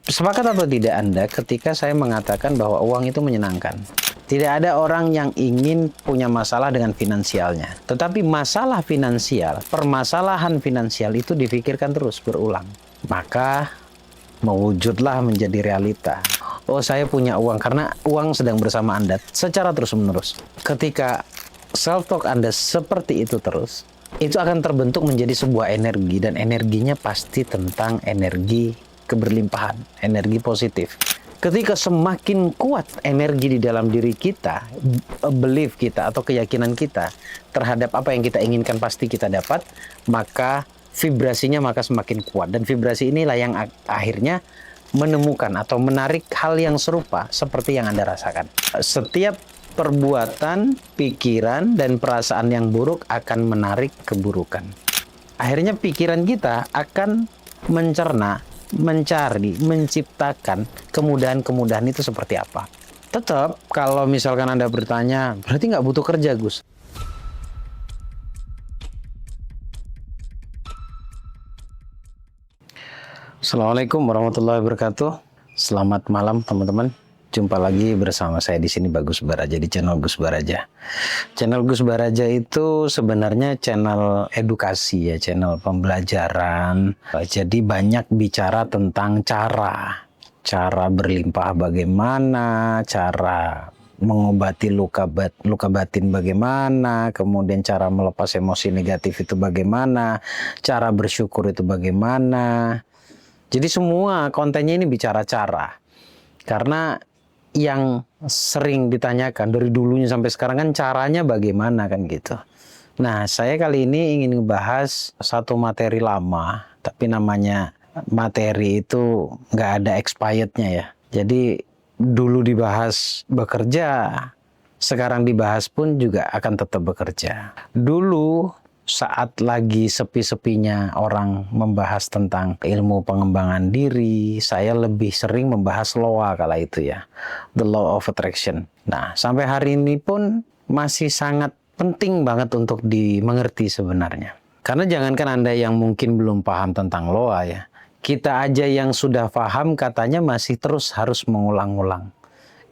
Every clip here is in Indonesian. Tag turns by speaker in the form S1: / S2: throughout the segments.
S1: Sepakat atau tidak Anda ketika saya mengatakan bahwa uang itu menyenangkan? Tidak ada orang yang ingin punya masalah dengan finansialnya. Tetapi masalah finansial, permasalahan finansial itu difikirkan terus berulang. Maka mewujudlah menjadi realita. Oh, saya punya uang karena uang sedang bersama Anda secara terus-menerus. Ketika self-talk Anda seperti itu terus, itu akan terbentuk menjadi sebuah energi, dan energinya pasti tentang energi keberlimpahan, energi positif. Ketika semakin kuat energi di dalam diri kita, belief kita atau keyakinan kita terhadap apa yang kita inginkan pasti kita dapat, maka vibrasinya semakin kuat. Dan vibrasi inilah yang akhirnya menemukan atau menarik hal yang serupa seperti yang Anda rasakan. Setiap perbuatan, pikiran, dan perasaan yang buruk akan menarik keburukan. Akhirnya pikiran kita akan mencerna, mencari, menciptakan kemudahan-kemudahan itu seperti apa. Tetap, kalau misalkan Anda bertanya, berarti nggak butuh kerja, Gus. Assalamualaikum warahmatullahi wabarakatuh. Selamat malam, teman-teman. Jumpa lagi bersama saya di sini, Bagus Baraja, di channel Gus Baraja. Channel Gus Baraja itu sebenarnya channel edukasi ya, channel pembelajaran. Jadi banyak bicara tentang cara berlimpah bagaimana, cara mengobati luka batin bagaimana, kemudian cara melepas emosi negatif itu bagaimana, cara bersyukur itu bagaimana. Jadi semua kontennya ini bicara cara. Karena yang sering ditanyakan dari dulunya sampai sekarang kan caranya bagaimana kan gitu. Nah, saya kali ini ingin ngebahas satu materi lama, tapi namanya materi itu nggak ada expirednya ya. Jadi dulu dibahas bekerja, sekarang dibahas pun juga akan tetap bekerja. Dulu saat lagi sepi-sepinya orang membahas tentang ilmu pengembangan diri, saya lebih sering membahas LOA kala itu ya, the law of attraction. Nah, sampai hari ini pun masih sangat penting banget untuk dimengerti sebenarnya. Karena jangankan Anda yang mungkin belum paham tentang LOA ya, kita aja yang sudah paham katanya masih terus harus mengulang-ulang.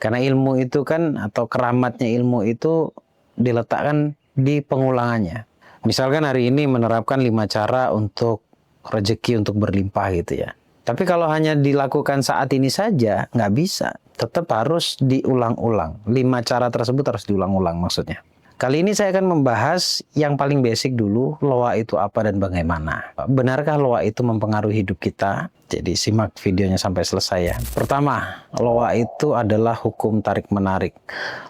S1: Karena ilmu itu kan, atau keramatnya ilmu itu diletakkan di pengulangannya. Misalkan hari ini menerapkan 5 cara untuk rezeki untuk berlimpah gitu ya. Tapi kalau hanya dilakukan saat ini saja, nggak bisa. Tetap harus diulang-ulang. 5 cara tersebut harus diulang-ulang maksudnya. Kali ini saya akan membahas yang paling basic dulu, LOA itu apa dan bagaimana. Benarkah LOA itu mempengaruhi hidup kita? Jadi simak videonya sampai selesai ya. Pertama, LOA itu adalah hukum tarik-menarik.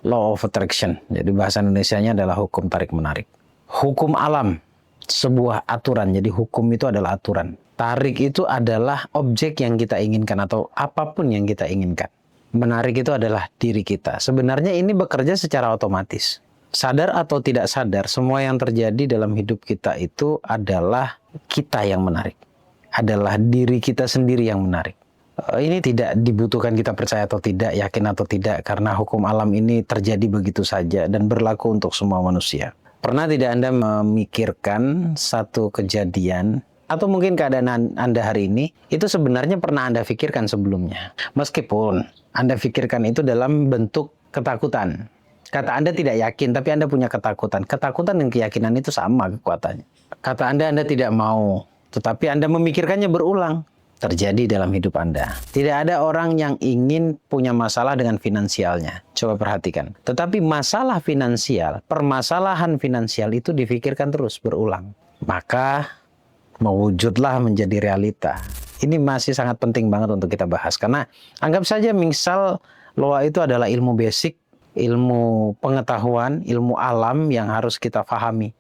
S1: Law of attraction. Jadi bahasa Indonesianya adalah hukum tarik-menarik. Hukum alam, sebuah aturan. Jadi hukum itu adalah aturan. Tarik itu adalah objek yang kita inginkan atau apapun yang kita inginkan. Menarik itu adalah diri kita. Sebenarnya ini bekerja secara otomatis. Sadar atau tidak sadar, semua yang terjadi dalam hidup kita itu adalah kita yang menarik. Adalah diri kita sendiri yang menarik. Ini tidak dibutuhkan kita percaya atau tidak, yakin atau tidak, karena hukum alam ini terjadi begitu saja dan berlaku untuk semua manusia. Pernah tidak Anda memikirkan satu kejadian atau mungkin keadaan Anda hari ini itu sebenarnya pernah Anda pikirkan sebelumnya? Meskipun Anda pikirkan itu dalam bentuk ketakutan. Kata Anda tidak yakin, tapi Anda punya ketakutan. Ketakutan dan keyakinan itu sama kekuatannya. Kata Anda tidak mau, tetapi Anda memikirkannya berulang. Terjadi dalam hidup Anda. Tidak ada orang yang ingin punya masalah dengan finansialnya. Coba perhatikan. Tetapi masalah finansial, permasalahan finansial itu difikirkan terus berulang. Maka mewujudlah menjadi realita. Ini masih sangat penting banget untuk kita bahas. Karena anggap saja misal LOA itu adalah ilmu basic, ilmu pengetahuan, ilmu alam yang harus kita pahami.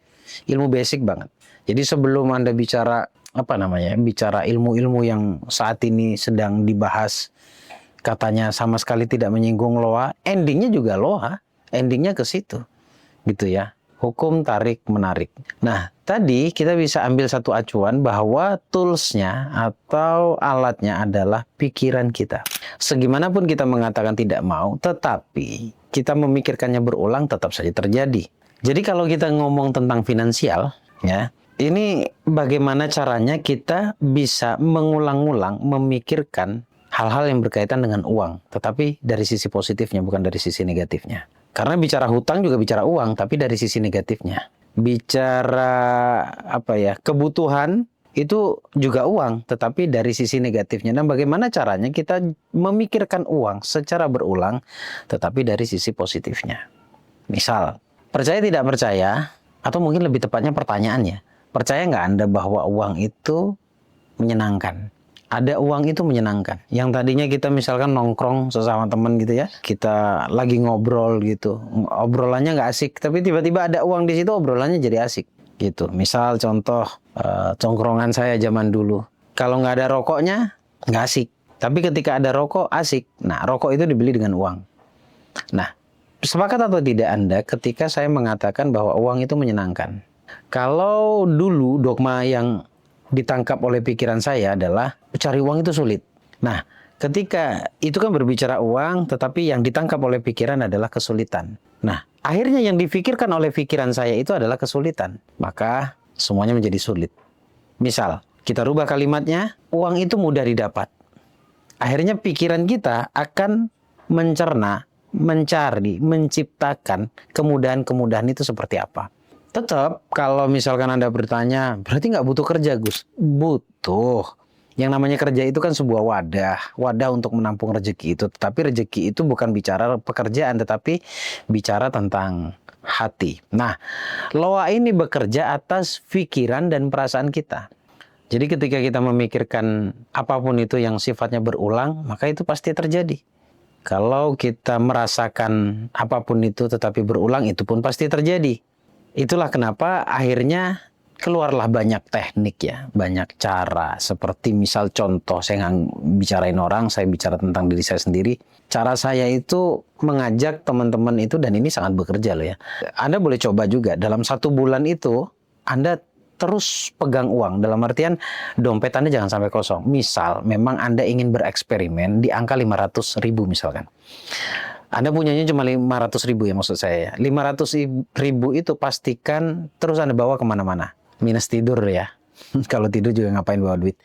S1: Ilmu basic banget. Jadi sebelum Anda bicara bicara ilmu-ilmu yang saat ini sedang dibahas, katanya sama sekali tidak menyinggung LOA, endingnya juga LOA, endingnya ke situ, gitu ya. Hukum tarik menarik. Nah, tadi kita bisa ambil satu acuan bahwa toolsnya atau alatnya adalah pikiran kita. Segimanapun kita mengatakan tidak mau, tetapi kita memikirkannya berulang tetap saja terjadi. Jadi kalau kita ngomong tentang finansial, ya, ini bagaimana caranya kita bisa mengulang-ulang memikirkan hal-hal yang berkaitan dengan uang, tetapi dari sisi positifnya, bukan dari sisi negatifnya. Karena bicara hutang juga bicara uang, tapi dari sisi negatifnya. Bicara kebutuhan itu juga uang, tetapi dari sisi negatifnya. Dan bagaimana caranya kita memikirkan uang secara berulang, tetapi dari sisi positifnya. Misal, percaya tidak percaya, atau mungkin lebih tepatnya pertanyaannya, percaya nggak Anda bahwa uang itu menyenangkan? Ada uang itu menyenangkan. Yang tadinya kita misalkan nongkrong sesama teman gitu ya, kita lagi ngobrol gitu, obrolannya nggak asik, tapi tiba-tiba ada uang di situ, obrolannya jadi asik gitu. Misal contoh congkrongan saya zaman dulu, kalau nggak ada rokoknya nggak asik, tapi ketika ada rokok asik. Nah, rokok itu dibeli dengan uang. Nah, sepakat atau tidak Anda ketika saya mengatakan bahwa uang itu menyenangkan? Kalau dulu dogma yang ditangkap oleh pikiran saya adalah cari uang itu sulit. Nah, ketika itu kan berbicara uang, tetapi yang ditangkap oleh pikiran adalah kesulitan. Nah, akhirnya yang difikirkan oleh pikiran saya itu adalah kesulitan. Maka semuanya menjadi sulit. Misal, kita rubah kalimatnya, uang itu mudah didapat. Akhirnya pikiran kita akan mencerna, mencari, menciptakan kemudahan-kemudahan itu seperti apa. Tetap kalau misalkan Anda bertanya, berarti nggak butuh kerja, Gus? Butuh. Yang namanya kerja itu kan sebuah wadah untuk menampung rezeki itu. Tetapi rezeki itu bukan bicara pekerjaan, tetapi bicara tentang hati. Nah, loa ini bekerja atas pikiran dan perasaan kita. Jadi ketika kita memikirkan apapun itu yang sifatnya berulang, maka itu pasti terjadi. Kalau kita merasakan apapun itu tetapi berulang, itu pun pasti terjadi. Itulah kenapa akhirnya keluarlah banyak teknik ya, banyak cara. Seperti misal contoh, saya nggak bicarain orang, saya bicara tentang diri saya sendiri. Cara saya itu mengajak teman-teman itu, dan ini sangat bekerja loh ya. Anda boleh coba juga, dalam 1 bulan itu Anda terus pegang uang. Dalam artian dompet Anda jangan sampai kosong. Misal memang Anda ingin bereksperimen di angka 500.000 misalkan. Anda punyanya cuma 500.000 ya maksud saya. 500.000 itu pastikan terus Anda bawa kemana-mana. Minus tidur ya. Kalau tidur juga ngapain bawa duit.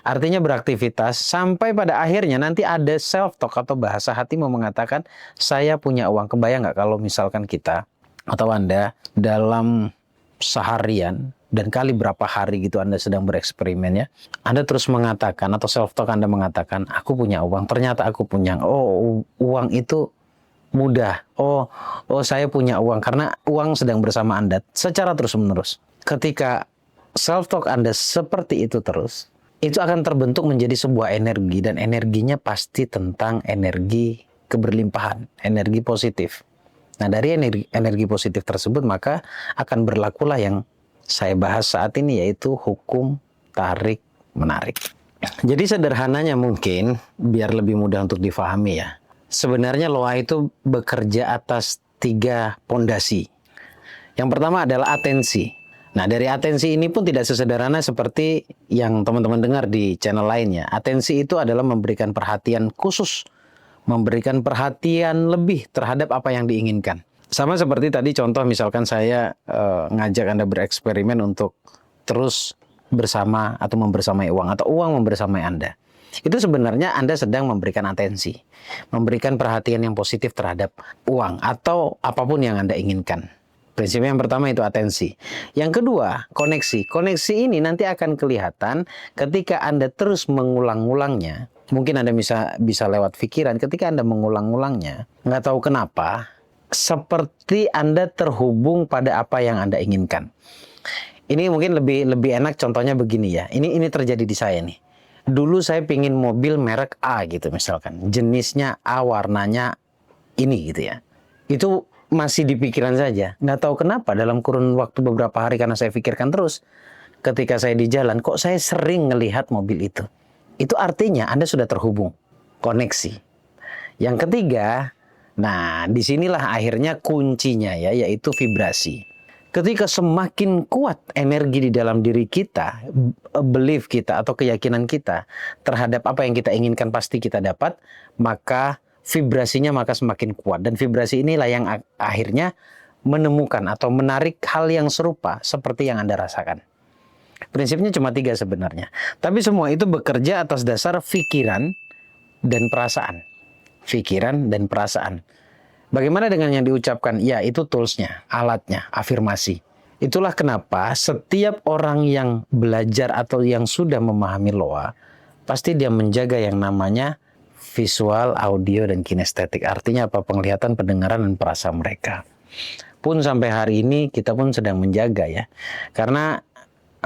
S1: Artinya beraktivitas sampai pada akhirnya nanti ada self-talk atau bahasa hati mau mengatakan, saya punya uang. Kebayang nggak kalau misalkan kita atau Anda dalam seharian dan kali berapa hari gitu Anda sedang bereksperimen ya. Anda terus mengatakan atau self-talk Anda mengatakan, aku punya uang. Ternyata aku punya. Oh, uang itu mudah. Oh, saya punya uang karena uang sedang bersama Anda secara terus-menerus. Ketika self-talk Anda seperti itu terus, itu akan terbentuk menjadi sebuah energi, dan energinya pasti tentang energi keberlimpahan, energi positif. Nah, dari energi positif tersebut maka akan berlakulah yang saya bahas saat ini, yaitu hukum tarik-menarik. Jadi sederhananya mungkin, biar lebih mudah untuk difahami ya. Sebenarnya loa itu bekerja atas 3 pondasi. Yang pertama adalah atensi. Nah, dari atensi ini pun tidak sesederhana seperti yang teman-teman dengar di channel lainnya. Atensi itu adalah memberikan perhatian khusus, memberikan perhatian lebih terhadap apa yang diinginkan. Sama seperti tadi contoh misalkan saya ngajak Anda bereksperimen untuk terus bersama atau membersamai uang, atau uang membersamai Anda. Itu sebenarnya Anda sedang memberikan atensi, memberikan perhatian yang positif terhadap uang atau apapun yang Anda inginkan. Prinsip yang pertama itu atensi. Yang kedua, koneksi. Koneksi ini nanti akan kelihatan ketika Anda terus mengulang-ulangnya. Mungkin Anda bisa lewat pikiran ketika Anda mengulang-ulangnya. Nggak tahu kenapa, seperti Anda terhubung pada apa yang Anda inginkan. Ini mungkin lebih enak contohnya begini ya. Ini terjadi di saya nih. Dulu saya pingin mobil merek A gitu misalkan. Jenisnya A, warnanya ini gitu ya. Itu masih di pikiran saja. Nggak tahu kenapa dalam kurun waktu beberapa hari, karena saya pikirkan terus. Ketika saya di jalan, kok saya sering ngelihat mobil itu. Itu artinya Anda sudah terhubung. Koneksi. Yang ketiga, nah disinilah akhirnya kuncinya ya, yaitu vibrasi. Ketika semakin kuat energi di dalam diri kita, belief kita atau keyakinan kita terhadap apa yang kita inginkan pasti kita dapat, maka vibrasinya maka semakin kuat. Dan vibrasi inilah yang akhirnya menemukan atau menarik hal yang serupa seperti yang Anda rasakan. Prinsipnya cuma 3 sebenarnya. Tapi semua itu bekerja atas dasar pikiran, dan perasaan. Pikiran dan perasaan. Bagaimana dengan yang diucapkan? Ya, itu toolsnya, alatnya, afirmasi. Itulah kenapa setiap orang yang belajar atau yang sudah memahami loa, pasti dia menjaga yang namanya visual, audio, dan kinestetik. Artinya apa? Penglihatan, pendengaran, dan perasa mereka. Pun sampai hari ini kita pun sedang menjaga ya. Karena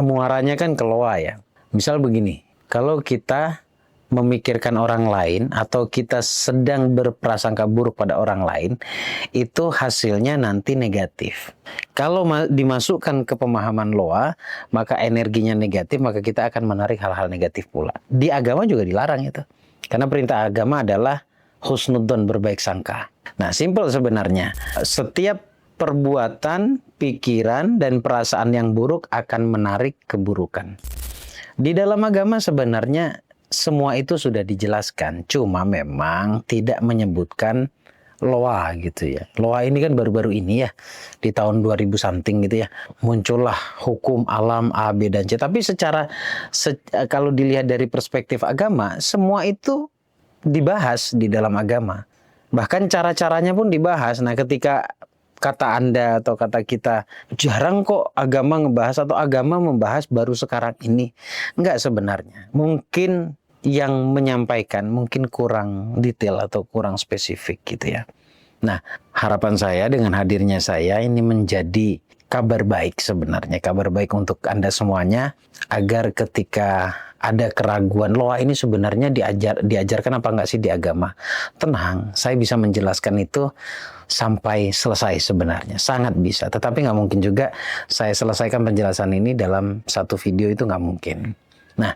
S1: muaranya kan ke loa ya. Misal begini, kalau kita memikirkan orang lain atau kita sedang berprasangka buruk pada orang lain, itu hasilnya nanti negatif. Kalau dimasukkan ke pemahaman loa, maka energinya negatif, maka kita akan menarik hal-hal negatif pula. Di agama juga dilarang itu. Karena perintah agama adalah husnudzon, berbaik sangka. Nah, simpel sebenarnya. Setiap perbuatan, pikiran, dan perasaan yang buruk akan menarik keburukan. Di dalam agama sebenarnya semua itu sudah dijelaskan, cuma memang tidak menyebutkan loa gitu ya. Loa ini kan baru-baru ini ya, di tahun 2000 something gitu ya, muncullah hukum alam A, B, dan C. Tapi kalau dilihat dari perspektif agama, semua itu dibahas di dalam agama. Bahkan cara-caranya pun dibahas. Nah, ketika kata Anda atau kata kita, jarang kok agama ngebahas atau agama membahas baru sekarang ini. Enggak sebenarnya. Mungkin yang menyampaikan mungkin kurang detail atau kurang spesifik gitu ya. Nah, harapan saya dengan hadirnya saya ini menjadi kabar baik sebenarnya. Kabar baik untuk Anda semuanya agar ketika ada keraguan, loa ini sebenarnya diajarkan apa enggak sih di agama. Tenang, saya bisa menjelaskan itu sampai selesai sebenarnya. Sangat bisa. Tetapi nggak mungkin juga saya selesaikan penjelasan ini dalam satu video, itu nggak mungkin. Nah,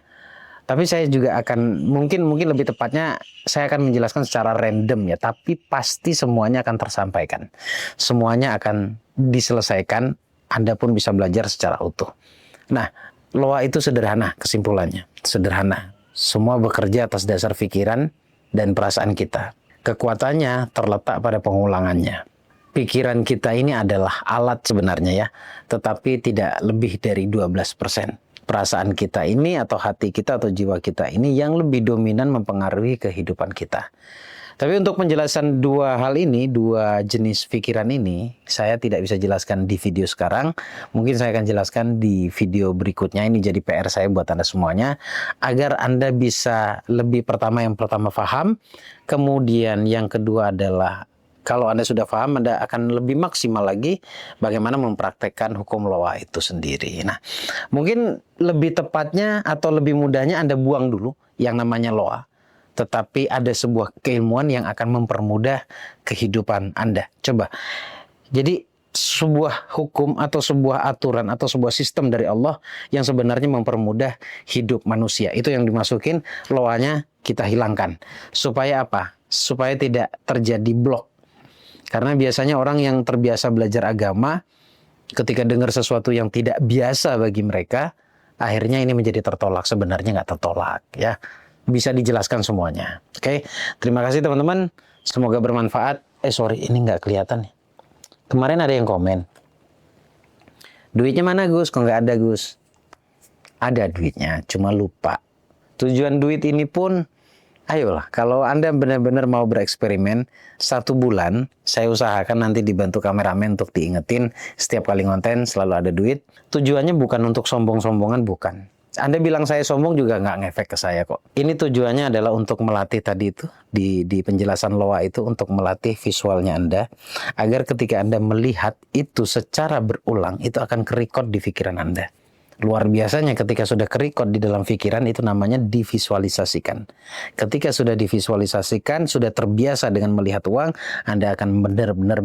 S1: tapi saya juga akan, mungkin lebih tepatnya, saya akan menjelaskan secara random ya. Tapi pasti semuanya akan tersampaikan. Semuanya akan diselesaikan. Anda pun bisa belajar secara utuh. Nah, loa itu sederhana kesimpulannya. Sederhana. Semua bekerja atas dasar pikiran dan perasaan kita. Kekuatannya terletak pada pengulangannya. Pikiran kita ini adalah alat sebenarnya ya. Tetapi tidak lebih dari 12%. Perasaan kita ini atau hati kita atau jiwa kita ini yang lebih dominan mempengaruhi kehidupan kita. Tapi untuk penjelasan dua hal ini, dua jenis pikiran ini, saya tidak bisa jelaskan di video sekarang. Mungkin saya akan jelaskan di video berikutnya. Ini jadi PR saya buat Anda semuanya, agar Anda bisa lebih yang pertama paham, kemudian yang kedua adalah kalau Anda sudah paham, Anda akan lebih maksimal lagi bagaimana mempraktekkan hukum loa itu sendiri. Nah, mungkin lebih tepatnya atau lebih mudahnya Anda buang dulu yang namanya loa. Tetapi ada sebuah keilmuan yang akan mempermudah kehidupan Anda. Coba. Jadi sebuah hukum atau sebuah aturan atau sebuah sistem dari Allah yang sebenarnya mempermudah hidup manusia. Itu yang dimasukin, loanya kita hilangkan. Supaya apa? Supaya tidak terjadi blok. Karena biasanya orang yang terbiasa belajar agama, ketika dengar sesuatu yang tidak biasa bagi mereka, akhirnya ini menjadi tertolak. Sebenarnya nggak tertolak ya. Bisa dijelaskan semuanya. Oke, terima kasih teman-teman. Semoga bermanfaat. Sorry, ini nggak kelihatan. Kemarin ada yang komen. Duitnya mana Gus? Kok nggak ada Gus? Ada duitnya, cuma lupa. Tujuan duit ini pun, ayolah, kalau Anda benar-benar mau bereksperimen, 1 bulan, saya usahakan nanti dibantu kameramen untuk diingetin setiap kali konten selalu ada duit. Tujuannya bukan untuk sombong-sombongan, bukan. Anda bilang saya sombong juga nggak ngefek ke saya kok. Ini tujuannya adalah untuk melatih tadi itu, di penjelasan loa itu, untuk melatih visualnya Anda, agar ketika Anda melihat itu secara berulang, itu akan kerekod di pikiran Anda. Luar biasanya ketika sudah kerekod di dalam pikiran, itu namanya divisualisasikan. Ketika sudah divisualisasikan, sudah terbiasa dengan melihat uang, Anda akan benar-benar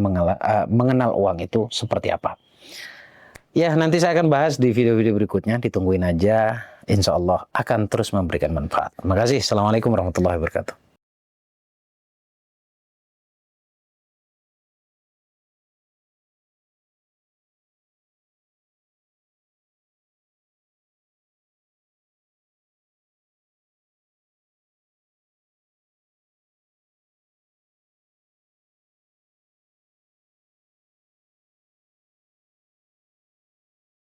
S1: mengenal uang itu seperti apa. Ya, nanti saya akan bahas di video-video berikutnya. Ditungguin aja. Insya Allah akan terus memberikan manfaat. Terima kasih. Assalamualaikum warahmatullahi wabarakatuh.